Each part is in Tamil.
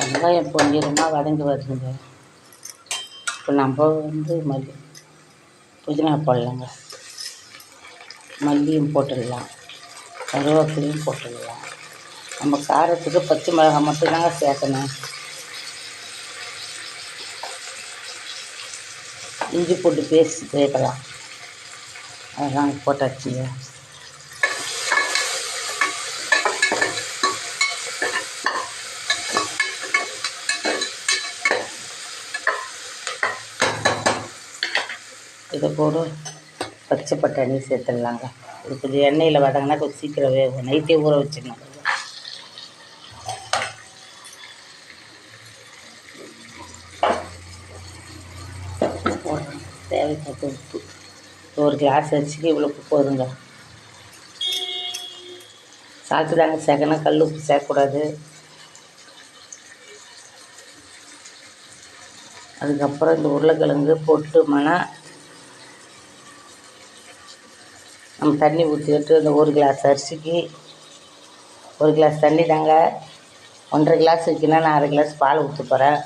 வெங்காயம் பொன்னிறமாக வதங்கி வருதுங்க. இப்போ நம்ம புதினா போடலாங்க. மல்லியும் போட்டுடலாம், கருவேப்பிலையும் போட்டுடலாம். நம்ம காரத்துக்கு பச்சை மிளகாய் மட்டும்தாங்க சேர்க்கணும். இஞ்சி பூண்டு பேஸ்ட் சேர்க்கலாம், அதெல்லாம் போட்டாச்சுங்க. இதை போடு பச்சை பட்டாணி சேர்த்துடலாங்க. இது கொஞ்சம் எண்ணெயில் வதங்கினா கொஞ்சம் சீக்கிரம் வேகும். நைட்டே ஊற வச்சிடணும். தேவைப்பட்ட உப்பு, ஒரு கிளாஸ் அரிசிக்கு இவ்வளோ உப்பு போதுங்க. சால்ட்டு தாங்க சேர்க்கணும், கல் உப்பு சேர்க்கக்கூடாது. அதுக்கப்புறம் இந்த உருளைக்கிழங்கு போட்டுமானா நம்ம தண்ணி ஊற்றிட்டு இந்த ஒரு கிளாஸ் அரிசிக்கு ஒரு கிளாஸ் தண்ணி தாங்க. 1.5 கிளாஸ் இருக்குன்னா நான் 1/2 கிளாஸ் பால் ஊற்ற போகிறேன்.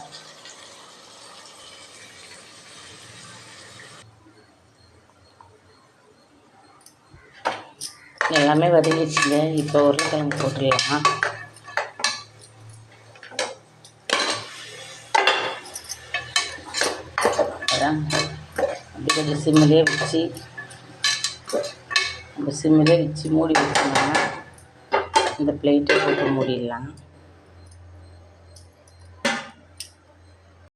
எல்லாமே வதங்கிடுச்சுங்க. இப்போ உருளைக்கிழங்கு போட்டுடலாம். அப்படி கொஞ்சம் சிம்மிலே வச்சு மூடி வச்சோம்னா இந்த பிளேட்டை போட்டு மூடிடலாம்.